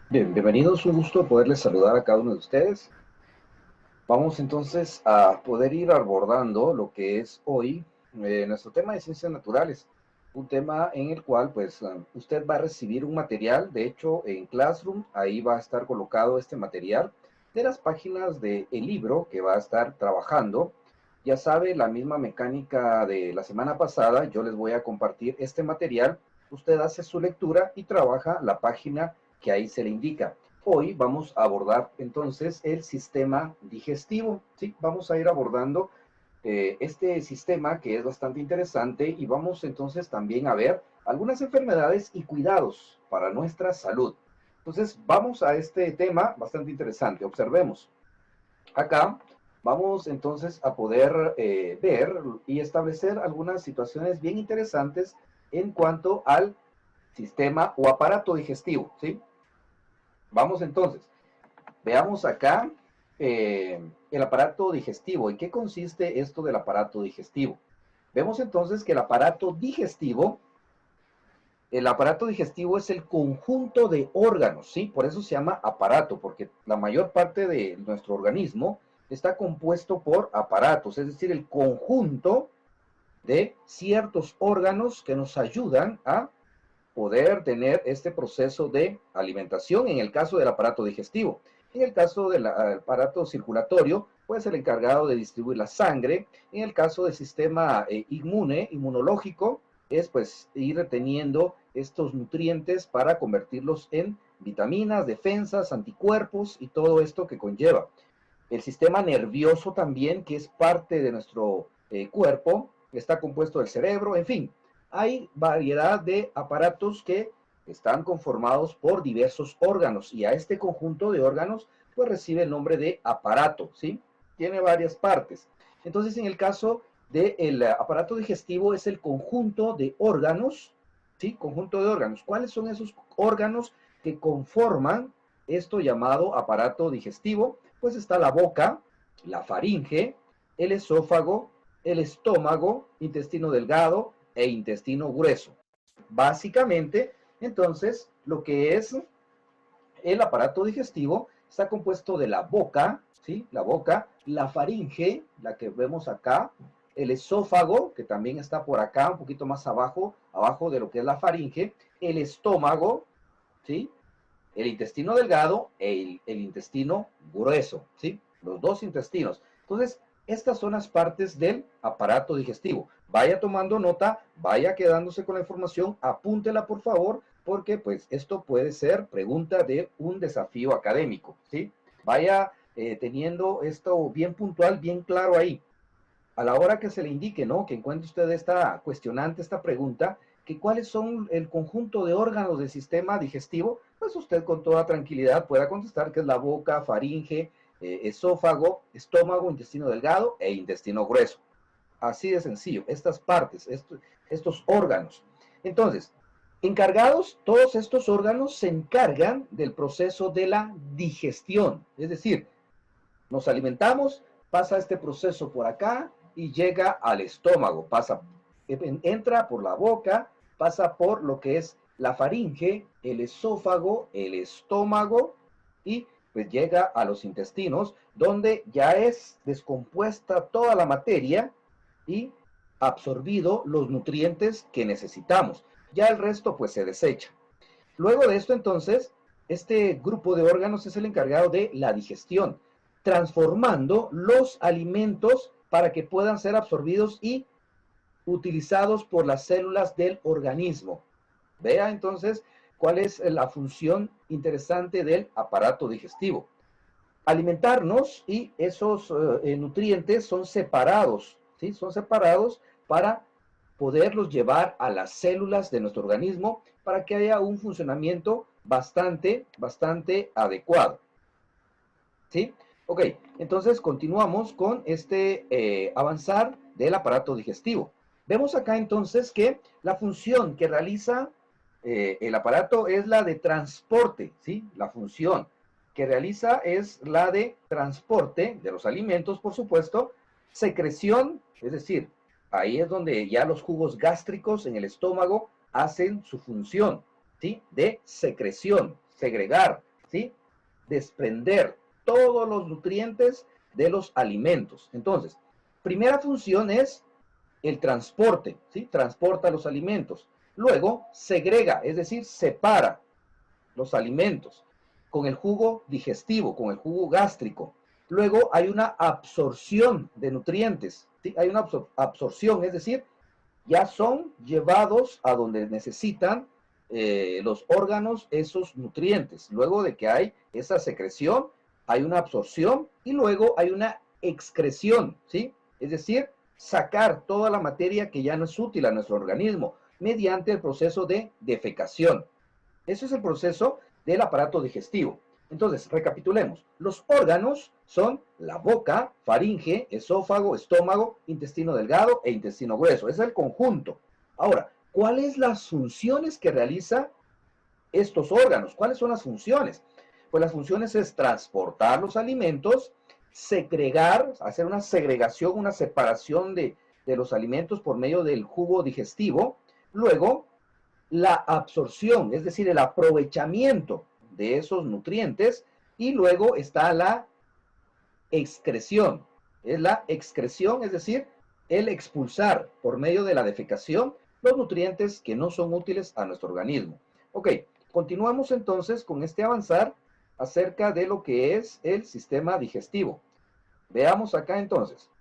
Bien, bienvenidos, un gusto poderles saludar a cada uno de ustedes. Vamos entonces a poder ir abordando lo que es hoy nuestro tema de ciencias naturales, un tema en el cual pues usted va a recibir un material, de hecho en Classroom, ahí va a estar colocado este material de las páginas del libro que va a estar trabajando. Ya sabe, la misma mecánica de la semana pasada, yo les voy a compartir este material, usted hace su lectura y trabaja la página que ahí se le indica. Hoy vamos a abordar entonces el sistema digestivo, ¿sí? Vamos a ir abordando este sistema que es bastante interesante y vamos entonces también a ver algunas enfermedades y cuidados para nuestra salud. Entonces vamos a este tema bastante interesante. Observemos. Acá vamos entonces a poder ver y establecer algunas situaciones bien interesantes en cuanto al sistema o aparato digestivo, ¿sí? Vamos entonces. Veamos acá el aparato digestivo. ¿En qué consiste esto del aparato digestivo? Vemos entonces que el aparato digestivo es el conjunto de órganos, ¿sí? Por eso se llama aparato, porque la mayor parte de nuestro organismo está compuesto por aparatos, es decir, el conjunto de ciertos órganos que nos ayudan a poder tener este proceso de alimentación en el caso del aparato digestivo. En el caso del aparato circulatorio, puede ser el encargado de distribuir la sangre. En el caso del sistema inmunológico, es pues ir reteniendo estos nutrientes para convertirlos en vitaminas, defensas, anticuerpos y todo esto que conlleva. El sistema nervioso también, que es parte de nuestro cuerpo, está compuesto del cerebro, en fin, hay variedad de aparatos que están conformados por diversos órganos y a este conjunto de órganos pues recibe el nombre de aparato, ¿sí? Tiene varias partes. Entonces, en el caso del aparato digestivo es el conjunto de órganos, ¿sí? Conjunto de órganos. ¿Cuáles son esos órganos que conforman esto llamado aparato digestivo? Pues está la boca, la faringe, el esófago, el estómago, intestino delgado e intestino grueso. Básicamente, entonces, lo que es el aparato digestivo está compuesto de la boca, ¿sí? La boca, la faringe, la que vemos acá, el esófago, que también está por acá, un poquito más abajo, abajo de lo que es la faringe, el estómago, ¿sí? El intestino delgado e el intestino grueso, ¿sí? Los dos intestinos. Entonces, estas son las partes del aparato digestivo. Vaya tomando nota, vaya quedándose con la información, apúntela por favor, porque pues esto puede ser pregunta de un desafío académico, ¿sí? Vaya teniendo esto bien puntual, bien claro ahí a la hora que se le indique, ¿no? Que encuentre usted esta cuestionante, esta pregunta, que cuáles son el conjunto de órganos del sistema digestivo, pues usted con toda tranquilidad pueda contestar que es la boca, faringe, esófago, estómago, intestino delgado e intestino grueso. Así de sencillo, estas partes, estos órganos. Entonces, encargados, todos estos órganos se encargan del proceso de la digestión, es decir, nos alimentamos, pasa este proceso por acá y llega al estómago, entra por la boca, pasa por lo que es la faringe, el esófago, el estómago y pues llega a los intestinos, donde ya es descompuesta toda la materia y absorbido los nutrientes que necesitamos. Ya el resto pues se desecha. Luego de esto, entonces, este grupo de órganos es el encargado de la digestión, transformando los alimentos para que puedan ser absorbidos y utilizados por las células del organismo. Vea entonces cuál es la función interesante del aparato digestivo. Alimentarnos y esos nutrientes son separados, ¿sí? Son separados para poderlos llevar a las células de nuestro organismo para que haya un funcionamiento bastante adecuado. ¿Sí? Ok, entonces continuamos con este avanzar del aparato digestivo. Vemos acá entonces que la función que realiza el aparato es la de transporte, ¿sí? La función que realiza es la de transporte de los alimentos, por supuesto, secreción, es decir, ahí es donde ya los jugos gástricos en el estómago hacen su función, ¿sí? De secreción, segregar, ¿sí? Desprender todos los nutrientes de los alimentos. Entonces, primera función es el transporte, ¿sí? Transporta los alimentos. Luego, segrega, es decir, separa los alimentos con el jugo digestivo, con el jugo gástrico. Luego hay una absorción de nutrientes, ¿sí? Hay una absorción, es decir, ya son llevados a donde necesitan los órganos esos nutrientes. Luego de que hay esa secreción, hay una absorción y luego hay una excreción, ¿sí? Es decir, sacar toda la materia que ya no es útil a nuestro organismo mediante el proceso de defecación. Ese es el proceso del aparato digestivo. Entonces, recapitulemos. Los órganos son la boca, faringe, esófago, estómago, intestino delgado e intestino grueso. Ese es el conjunto. Ahora, ¿cuáles las funciones que realiza estos órganos? ¿Cuáles son las funciones? Pues las funciones es transportar los alimentos, segregar, hacer una segregación, una separación de los alimentos por medio del jugo digestivo. Luego, la absorción, es decir, el aprovechamiento de esos nutrientes, y luego está la excreción. Es la excreción, es decir, el expulsar por medio de la defecación los nutrientes que no son útiles a nuestro organismo. Ok, continuamos entonces con este avanzar acerca de lo que es el sistema digestivo. Veamos acá entonces.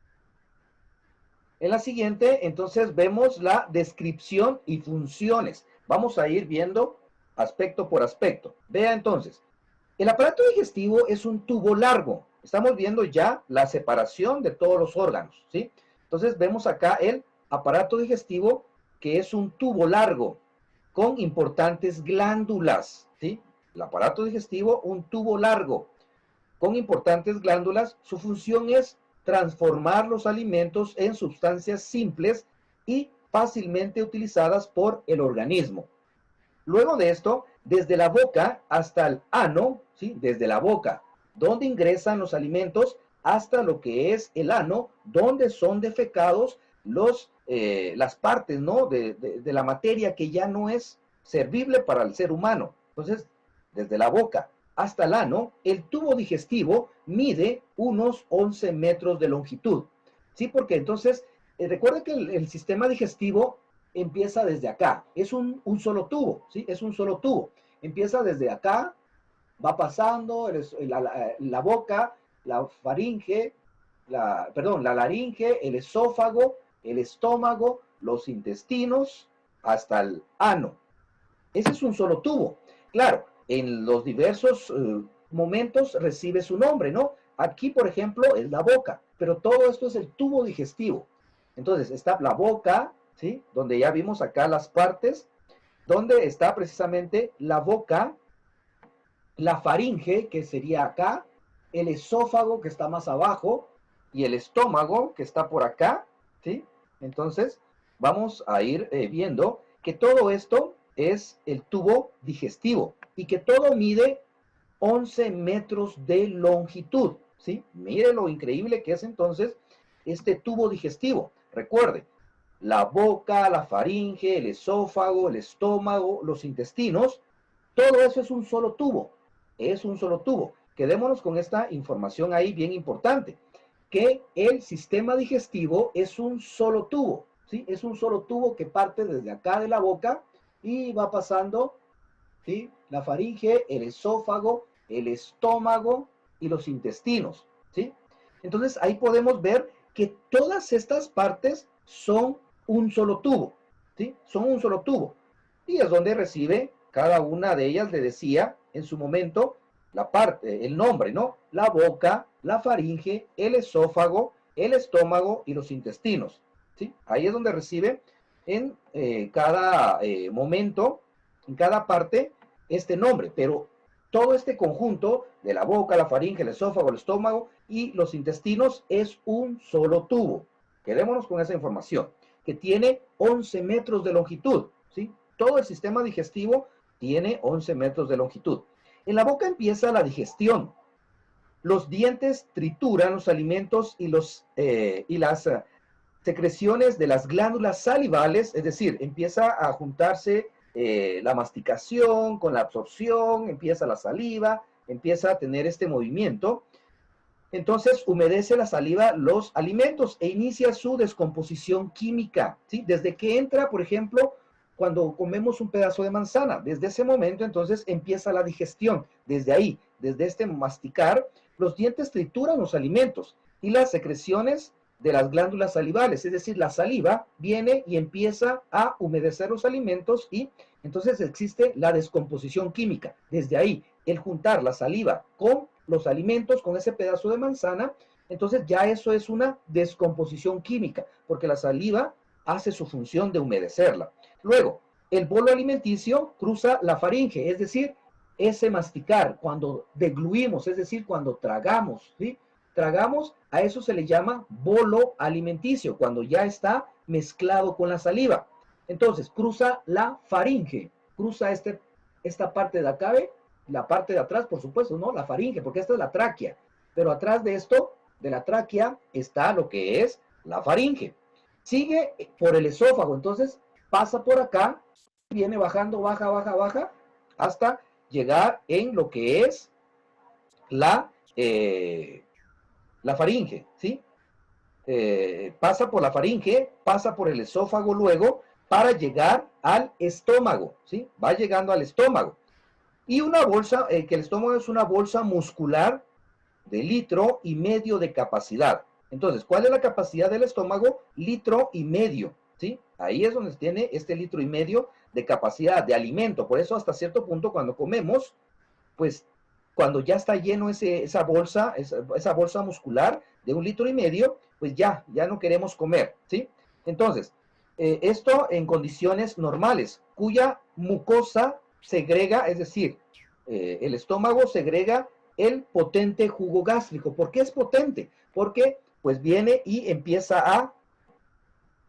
En la siguiente, entonces, vemos la descripción y funciones. Vamos a ir viendo aspecto por aspecto. Vea entonces, el aparato digestivo es un tubo largo. Estamos viendo ya la separación de todos los órganos, ¿sí? Entonces vemos acá el aparato digestivo, que es un tubo largo con importantes glándulas, ¿sí? El aparato digestivo, un tubo largo con importantes glándulas. Su función es transformar los alimentos en sustancias simples y fácilmente utilizadas por el organismo. Luego de esto, desde la boca hasta el ano, ¿sí? Desde la boca, donde ingresan los alimentos, hasta lo que es el ano, donde son defecados las partes, ¿no? de la materia que ya no es servible para el ser humano. Entonces, desde la boca hasta el ano, el tubo digestivo mide unos 11 metros de longitud. ¿Sí? Porque entonces, recuerda que el sistema digestivo empieza desde acá. Es un solo tubo, ¿sí? Es un solo tubo. Empieza desde acá, va pasando la boca, la faringe, la laringe, el esófago, el estómago, los intestinos, hasta el ano. Ese es un solo tubo. Claro, en los diversos momentos recibe su nombre, ¿no? Aquí, por ejemplo, es la boca, pero todo esto es el tubo digestivo. Entonces, está la boca, ¿sí? Donde ya vimos acá las partes, donde está precisamente la boca, la faringe, que sería acá, el esófago, que está más abajo, y el estómago, que está por acá, ¿sí? Entonces, vamos a ir viendo que todo esto es el tubo digestivo y que todo mide 11 metros de longitud, ¿sí? Mire lo increíble que es entonces este tubo digestivo. Recuerde, la boca, la faringe, el esófago, el estómago, los intestinos, todo eso es un solo tubo. Es un solo tubo. Quedémonos con esta información ahí bien importante, que el sistema digestivo es un solo tubo, ¿sí? Es un solo tubo que parte desde acá de la boca y va pasando, ¿sí? La faringe, el esófago, el estómago y los intestinos, ¿sí? Entonces ahí podemos ver que todas estas partes son un solo tubo, ¿sí? Son un solo tubo. Y es donde recibe cada una de ellas, le decía en su momento, la parte, el nombre, ¿no? La boca, la faringe, el esófago, el estómago y los intestinos, ¿sí? Ahí es donde recibe en cada momento, en cada parte, este nombre, pero todo este conjunto de la boca, la faringe, el esófago, el estómago y los intestinos es un solo tubo. Quedémonos con esa información, que tiene 11 metros de longitud, ¿sí? Todo el sistema digestivo tiene 11 metros de longitud. En la boca empieza la digestión. Los dientes trituran los alimentos y las secreciones de las glándulas salivales, es decir, empieza a juntarse la masticación, con la absorción, empieza la saliva, empieza a tener este movimiento. Entonces humedece la saliva los alimentos e inicia su descomposición química, ¿sí? Desde que entra, por ejemplo, cuando comemos un pedazo de manzana, desde ese momento entonces empieza la digestión. Desde ahí, desde este masticar, los dientes trituran los alimentos y las secreciones de las glándulas salivales, es decir, la saliva viene y empieza a humedecer los alimentos y entonces existe la descomposición química. Desde ahí, el juntar la saliva con los alimentos, con ese pedazo de manzana, entonces ya eso es una descomposición química, porque la saliva hace su función de humedecerla. Luego, el bolo alimenticio cruza la faringe, es decir, ese masticar, cuando degluimos, es decir, cuando tragamos, ¿sí? Tragamos, a eso se le llama bolo alimenticio, cuando ya está mezclado con la saliva. Entonces, cruza la faringe, cruza esta parte de acá, ¿ve? La parte de atrás, por supuesto, ¿no? La faringe, porque esta es la tráquea. Pero atrás de esto, de la tráquea, está lo que es la faringe. Sigue por el esófago, entonces pasa por acá, viene bajando, baja, baja, baja, hasta llegar en lo que es la, la faringe, ¿sí? Pasa por la faringe, pasa por el esófago luego, para llegar al estómago, ¿sí? Va llegando al estómago. Y una bolsa, que el estómago es una bolsa muscular de 1,5 litros de capacidad. Entonces, ¿cuál es la capacidad del estómago? 1,5 litros, ¿sí? Ahí es donde tiene este 1,5 litros de capacidad de alimento. Por eso, hasta cierto punto, cuando comemos, pues, cuando ya está lleno esa bolsa muscular de 1,5 litros, pues ya no queremos comer, ¿sí? Entonces, esto en condiciones normales, cuya mucosa segrega, es decir, el estómago segrega el potente jugo gástrico. ¿Por qué es potente? Porque pues viene y empieza a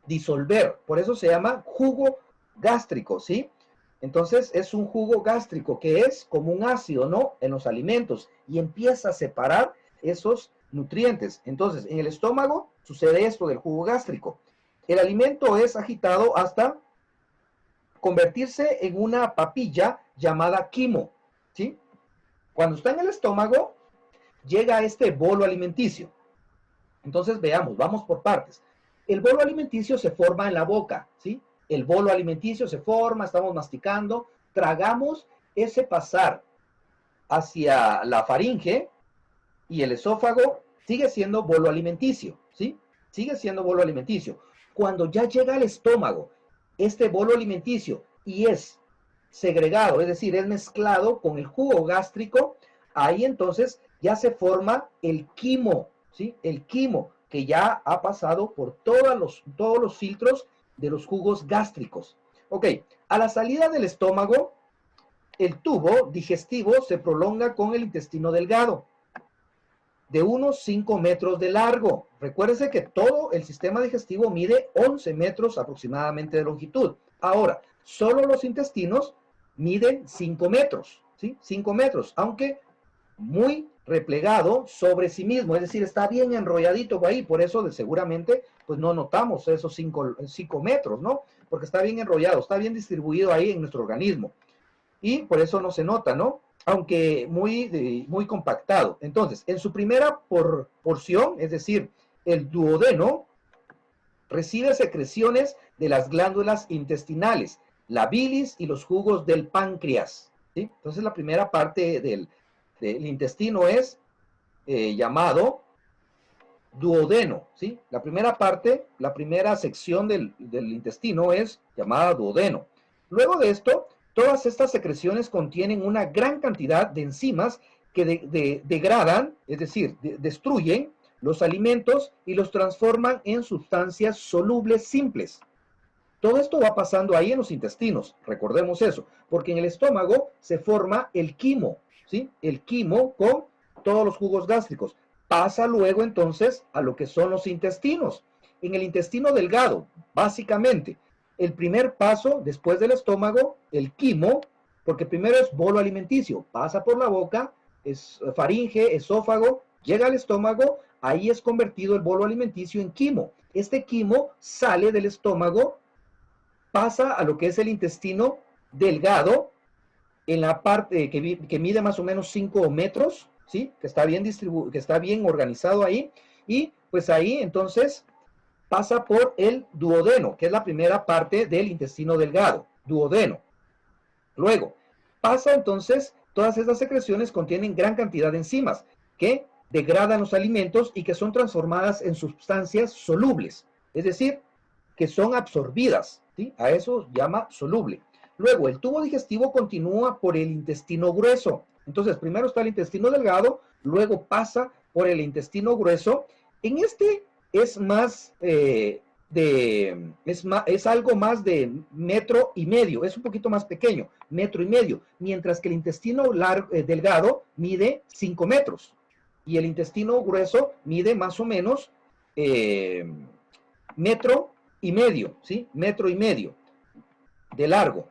disolver. Por eso se llama jugo gástrico, ¿sí? Entonces es un jugo gástrico que es como un ácido, ¿no? En los alimentos y empieza a separar esos nutrientes. Entonces en el estómago sucede esto del jugo gástrico. El alimento es agitado hasta convertirse en una papilla llamada quimo, ¿sí? Cuando está en el estómago, llega a este bolo alimenticio. Entonces veamos, vamos por partes. El bolo alimenticio se forma en la boca, ¿sí? El bolo alimenticio se forma, estamos masticando, tragamos, ese pasar hacia la faringe y el esófago sigue siendo bolo alimenticio, ¿sí? Sigue siendo bolo alimenticio. Cuando ya llega al estómago, este bolo alimenticio y es segregado, es decir, es mezclado con el jugo gástrico, ahí entonces ya se forma el quimo, ¿sí? El quimo, que ya ha pasado por todos los filtros de los jugos gástricos. Ok, a la salida del estómago, el tubo digestivo se prolonga con el intestino delgado, de unos 5 metros de largo. Recuérdese que todo el sistema digestivo mide 11 metros aproximadamente de longitud. Ahora, solo los intestinos miden 5 metros, ¿sí? 5 metros, aunque muy replegado sobre sí mismo, es decir, está bien enrolladito ahí, por eso seguramente pues no notamos esos 5 metros, ¿no? Porque está bien enrollado, está bien distribuido ahí en nuestro organismo y por eso no se nota, ¿no? Aunque muy compactado. Entonces, en su primera porción, es decir, el duodeno, recibe secreciones de las glándulas intestinales, la bilis y los jugos del páncreas, ¿sí? Entonces, la primera parte del intestino es llamado duodeno, ¿sí? La primera parte, la primera sección del intestino es llamada duodeno. Luego de esto, todas estas secreciones contienen una gran cantidad de enzimas que degradan, es decir, destruyen los alimentos y los transforman en sustancias solubles simples. Todo esto va pasando ahí en los intestinos, recordemos eso, porque en el estómago se forma el quimo, ¿sí? El quimo con todos los jugos gástricos. Pasa luego entonces a lo que son los intestinos. En el intestino delgado, básicamente, el primer paso después del estómago, el quimo, porque primero es bolo alimenticio, pasa por la boca, es faringe, esófago, llega al estómago, ahí es convertido el bolo alimenticio en quimo. Este quimo sale del estómago, pasa a lo que es el intestino delgado en la parte que mide más o menos 5 metros, ¿sí? Que está bien que está bien organizado ahí. Y pues ahí entonces pasa por el duodeno, que es la primera parte del intestino delgado, duodeno. Luego, pasa entonces, todas estas secreciones contienen gran cantidad de enzimas que degradan los alimentos y que son transformadas en sustancias solubles, es decir, que son absorbidas, ¿sí? A eso llama soluble. Luego, el tubo digestivo continúa por el intestino grueso. Entonces, primero está el intestino delgado, luego pasa por el intestino grueso. En este es más es algo más de 1,5 metros, es un poquito más pequeño, 1,5 metros, mientras que el intestino delgado mide 5 metros y el intestino grueso mide más o menos 1,5 metros, ¿sí? 1,5 metros de largo.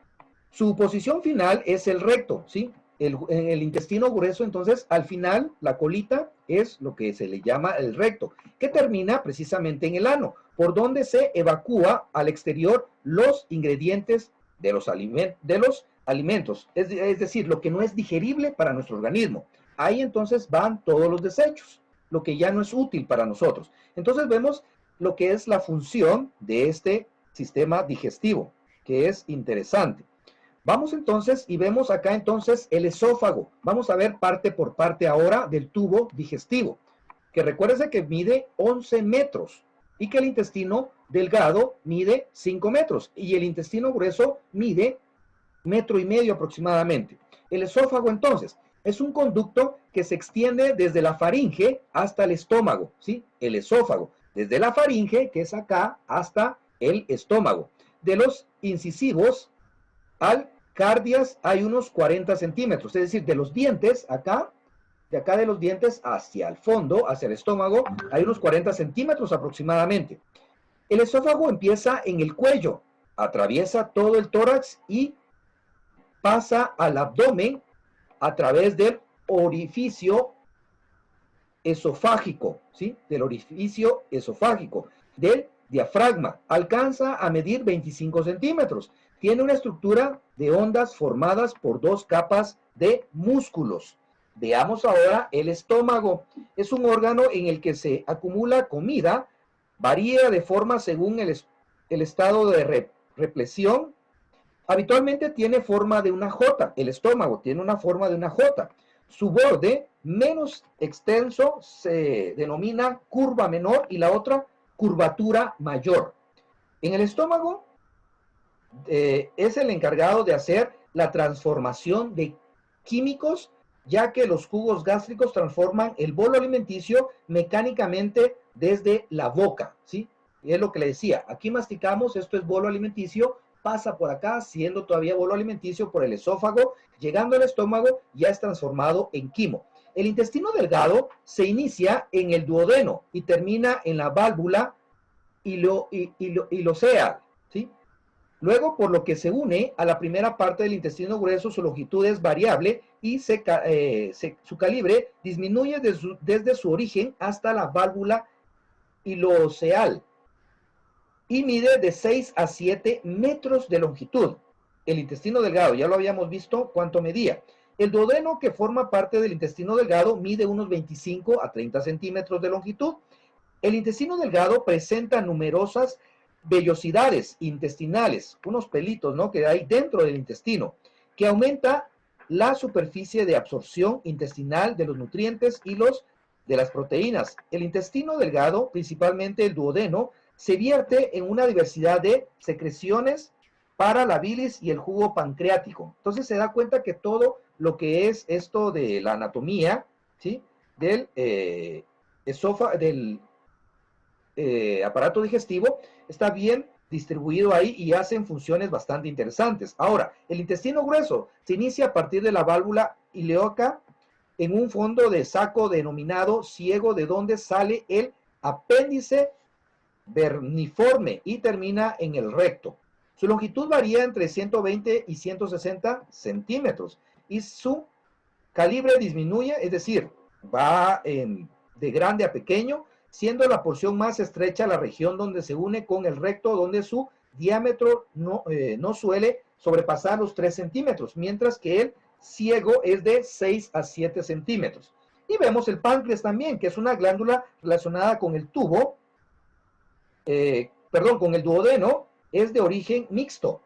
Su posición final es el recto, ¿sí? En el intestino grueso, entonces, al final, la colita es lo que se le llama el recto, que termina precisamente en el ano, por donde se evacúa al exterior los ingredientes de los alimentos, es decir, lo que no es digerible para nuestro organismo. Ahí entonces van todos los desechos, lo que ya no es útil para nosotros. Entonces vemos lo que es la función de este sistema digestivo, que es interesante. Vamos entonces y vemos acá entonces el esófago. Vamos a ver parte por parte ahora del tubo digestivo, que recuérdese que mide 11 metros y que el intestino delgado mide 5 metros y el intestino grueso mide 1,5 metros aproximadamente. El esófago entonces es un conducto que se extiende desde la faringe hasta el estómago, ¿sí? El esófago, desde la faringe, que es acá, hasta el estómago. De los incisivos al cardias hay unos 40 centímetros, es decir, de los dientes acá, de acá de los dientes hacia el fondo, hacia el estómago, hay unos 40 centímetros aproximadamente. El esófago empieza en el cuello, atraviesa todo el tórax y pasa al abdomen a través del orificio esofágico, ¿sí? Del orificio esofágico, del diafragma. Alcanza a medir 25 centímetros. Tiene una estructura de ondas formadas por 2 capas de músculos. Veamos ahora el estómago. Es un órgano en el que se acumula comida, varía de forma según el estado de represión. Habitualmente tiene forma de una J. El estómago tiene una forma de una J. Su borde menos extenso se denomina curva menor y la otra curvatura mayor. En el estómago es el encargado de hacer la transformación de químicos, ya que los jugos gástricos transforman el bolo alimenticio mecánicamente desde la boca, ¿sí? Y es lo que le decía, aquí masticamos, esto es bolo alimenticio, pasa por acá, siendo todavía bolo alimenticio por el esófago, llegando al estómago, ya es transformado en quimo. El intestino delgado se inicia en el duodeno y termina en la válvula ileocecal, ¿sí? Luego, por lo que se une a la primera parte del intestino grueso, su longitud es variable y su calibre disminuye desde su origen hasta la válvula ileocecal y mide de 6 a 7 metros de longitud. El intestino delgado, ya lo habíamos visto cuánto medía. El duodeno, que forma parte del intestino delgado, mide unos 25 a 30 centímetros de longitud. El intestino delgado presenta numerosas vellosidades intestinales, unos pelitos, ¿no?, que hay dentro del intestino, que aumenta la superficie de absorción intestinal de los nutrientes y de las proteínas. El intestino delgado, principalmente el duodeno, se vierte en una diversidad de secreciones para la bilis y el jugo pancreático. Entonces se da cuenta que todo lo que es esto de la anatomía, ¿sí?, del aparato digestivo está bien distribuido ahí y hacen funciones bastante interesantes. Ahora, el intestino grueso se inicia a partir de la válvula ileoca en un fondo de saco denominado ciego, de donde sale el apéndice verniforme y termina en el recto. Su longitud varía entre 120 y 160 centímetros y su calibre disminuye, es decir, va de grande a pequeño, siendo la porción más estrecha la región donde se une con el recto, donde su diámetro no suele sobrepasar los 3 centímetros, mientras que el ciego es de 6 a 7 centímetros. Y vemos el páncreas también, que es una glándula relacionada con el tubo, con el duodeno, es de origen mixto.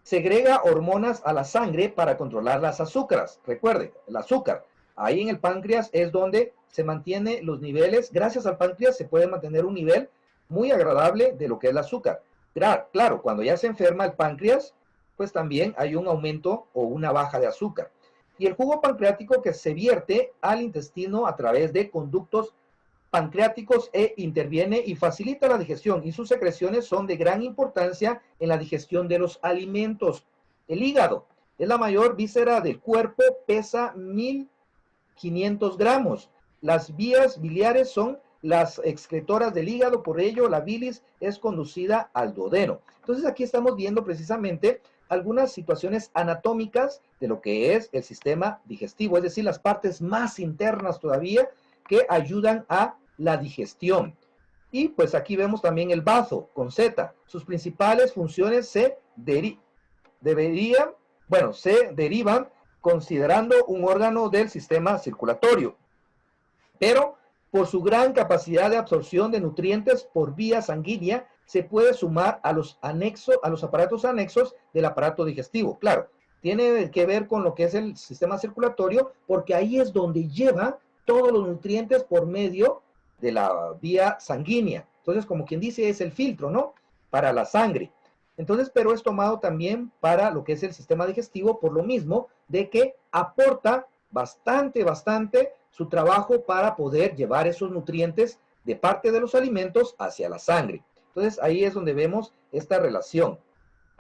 Segrega hormonas a la sangre para controlar las azúcares. Recuerde, el azúcar. Ahí en el páncreas es donde se mantiene los niveles. Gracias al páncreas se puede mantener un nivel muy agradable de lo que es el azúcar. Claro, cuando ya se enferma el páncreas, pues también hay un aumento o una baja de azúcar. Y el jugo pancreático que se vierte al intestino a través de conductos pancreáticos interviene y facilita la digestión, y sus secreciones son de gran importancia en la digestión de los alimentos. El hígado es la mayor víscera del cuerpo, pesa 1500 gramos. Las vías biliares son las excretoras del hígado, por ello la bilis es conducida al duodeno. Entonces aquí estamos viendo precisamente algunas situaciones anatómicas de lo que es el sistema digestivo, es decir, las partes más internas todavía que ayudan a la digestión. Y pues aquí vemos también el bazo con Z. Sus principales funciones se derivan considerando un órgano del sistema circulatorio, pero por su gran capacidad de absorción de nutrientes por vía sanguínea, se puede sumar a los aparatos anexos del aparato digestivo. Claro, tiene que ver con lo que es el sistema circulatorio, porque ahí es donde lleva todos los nutrientes por medio de la vía sanguínea. Entonces, como quien dice, es el filtro, ¿no? Para la sangre. Entonces, pero es tomado también para lo que es el sistema digestivo, por lo mismo de que aporta bastante su trabajo para poder llevar esos nutrientes de parte de los alimentos hacia la sangre. Entonces, ahí es donde vemos esta relación.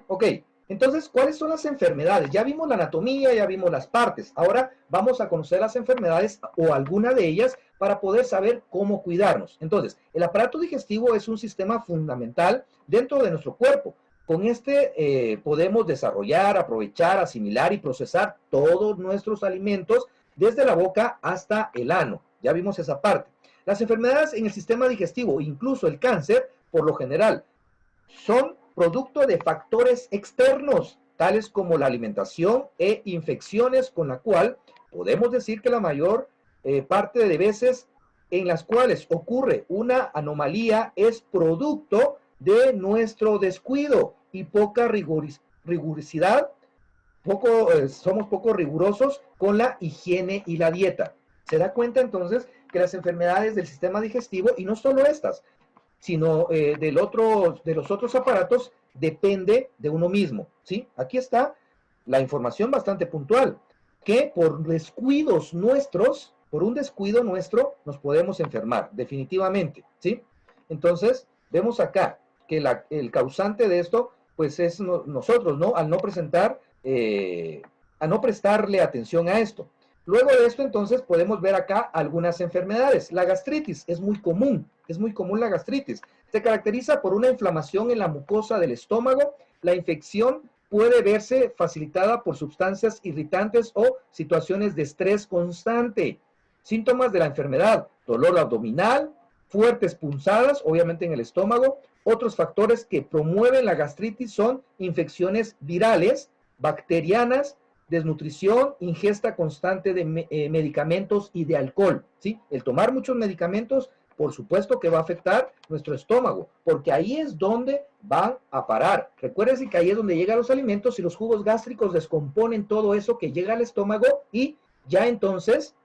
Ok, entonces, ¿cuáles son las enfermedades? Ya vimos la anatomía, ya vimos las partes. Ahora vamos a conocer las enfermedades o alguna de ellas para poder saber cómo cuidarnos. Entonces, el aparato digestivo es un sistema fundamental dentro de nuestro cuerpo. Con este podemos desarrollar, aprovechar, asimilar y procesar todos nuestros alimentos desde la boca hasta el ano. Ya vimos esa parte. Las enfermedades en el sistema digestivo, incluso el cáncer, por lo general, son producto de factores externos, tales como la alimentación e infecciones, con la cual podemos decir que la mayor parte de veces en las cuales ocurre una anomalía es producto de nuestro descuido y poca rigurosidad. Somos poco rigurosos con la higiene y la dieta. Se da cuenta entonces que las enfermedades del sistema digestivo, y no solo estas, sino de los otros aparatos, depende de uno mismo, ¿sí? Aquí está la información bastante puntual, que por descuidos nuestros, por un descuido nuestro, nos podemos enfermar, definitivamente, ¿sí? Entonces, vemos acá que el causante de esto, pues es nosotros, ¿no? Al no a no prestarle atención a esto. Luego de esto, entonces, podemos ver acá algunas enfermedades. La gastritis es muy común la gastritis. Se caracteriza por una inflamación en la mucosa del estómago. La infección puede verse facilitada por sustancias irritantes o situaciones de estrés constante. Síntomas de la enfermedad: dolor abdominal, fuertes punzadas, obviamente en el estómago. Otros factores que promueven la gastritis son infecciones virales, bacterianas, desnutrición, ingesta constante de medicamentos y de alcohol, ¿sí? El tomar muchos medicamentos, por supuesto que va a afectar nuestro estómago, porque ahí es donde van a parar. Recuérdense que ahí es donde llegan los alimentos y los jugos gástricos descomponen todo eso que llega al estómago y ya entonces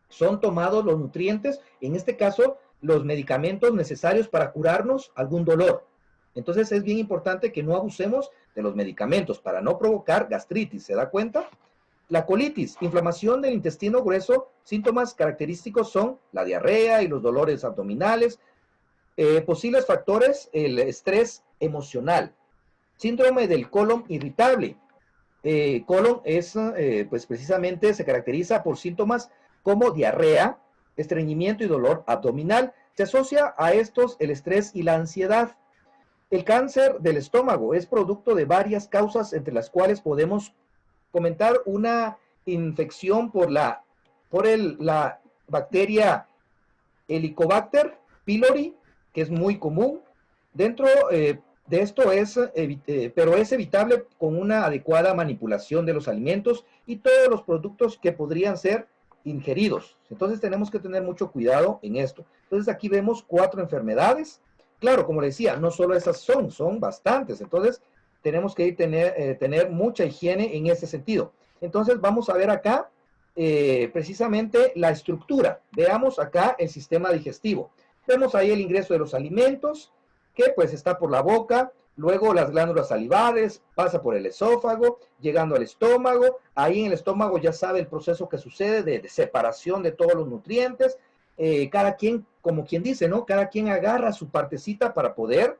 son tomados los nutrientes, en este caso los medicamentos necesarios para curarnos algún dolor. Entonces es bien importante que no abusemos de los medicamentos para no provocar gastritis, ¿se da cuenta? La colitis, inflamación del intestino grueso, síntomas característicos son la diarrea y los dolores abdominales. Posibles factores: el estrés emocional, síndrome del colon irritable. Colon es, pues precisamente se caracteriza por síntomas como diarrea, estreñimiento y dolor abdominal. Se asocia a estos el estrés y la ansiedad. El cáncer del estómago es producto de varias causas, entre las cuales podemos comentar una infección por la bacteria Helicobacter pylori, que es muy común. Dentro de esto es, pero es evitable con una adecuada manipulación de los alimentos y todos los productos que podrían ser ingeridos. Entonces tenemos que tener mucho cuidado en esto. Entonces aquí vemos 4 enfermedades. Claro, como le decía, no solo esas son bastantes. Entonces tenemos que tener mucha higiene en ese sentido. Entonces vamos a ver acá precisamente la estructura. Veamos acá el sistema digestivo. Vemos ahí el ingreso de los alimentos, que pues está por la boca, luego las glándulas salivares, pasa por el esófago, llegando al estómago. Ahí en el estómago ya sabe el proceso que sucede de separación de todos los nutrientes. Cada quien, como quien dice, ¿no? Cada quien agarra su partecita para poder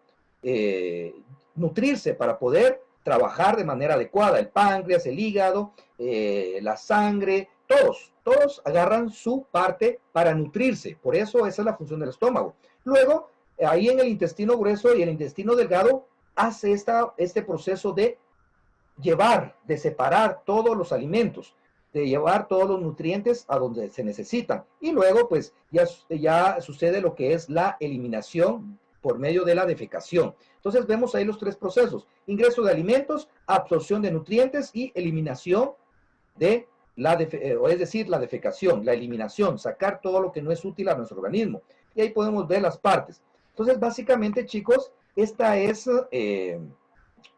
nutrirse, para poder trabajar de manera adecuada. El páncreas, el hígado, la sangre, todos agarran su parte para nutrirse. Por eso esa es la función del estómago. Luego, ahí en el intestino grueso y el intestino delgado hace este proceso de llevar, de separar todos los alimentos, de llevar todos los nutrientes a donde se necesitan. Y luego, pues, ya sucede lo que es la eliminación por medio de la defecación. Entonces, vemos ahí los 3 procesos: ingreso de alimentos, absorción de nutrientes y eliminación de es decir, la defecación, la eliminación, sacar todo lo que no es útil a nuestro organismo. Y ahí podemos ver las partes. Entonces, básicamente, chicos, esta es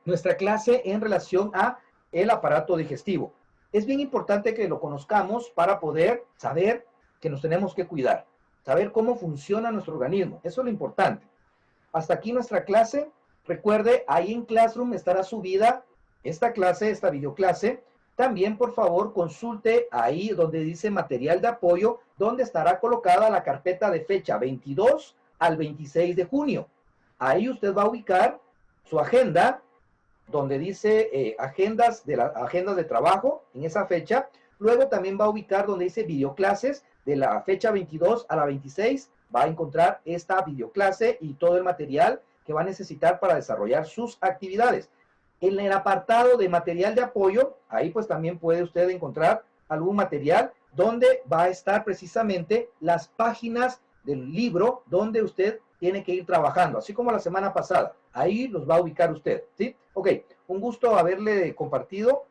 nuestra clase en relación a el aparato digestivo. Es bien importante que lo conozcamos para poder saber que nos tenemos que cuidar, saber cómo funciona nuestro organismo. Eso es lo importante. Hasta aquí nuestra clase. Recuerde, ahí en Classroom estará subida esta clase, esta videoclase. También, por favor, consulte ahí donde dice material de apoyo, donde estará colocada la carpeta de fecha 22 al 26 de junio. Ahí usted va a ubicar su agenda, donde dice agendas de trabajo en esa fecha. Luego también va a ubicar donde dice videoclases de la fecha 22 a la 26. Va a encontrar esta videoclase y todo el material que va a necesitar para desarrollar sus actividades. En el apartado de material de apoyo, ahí pues también puede usted encontrar algún material donde va a estar precisamente las páginas del libro donde usted tiene que ir trabajando, así como la semana pasada. Ahí los va a ubicar usted, ¿sí? Ok, un gusto haberle compartido,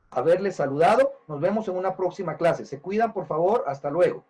haberle saludado. Nos vemos en una próxima clase. Se cuidan, por favor. Hasta luego.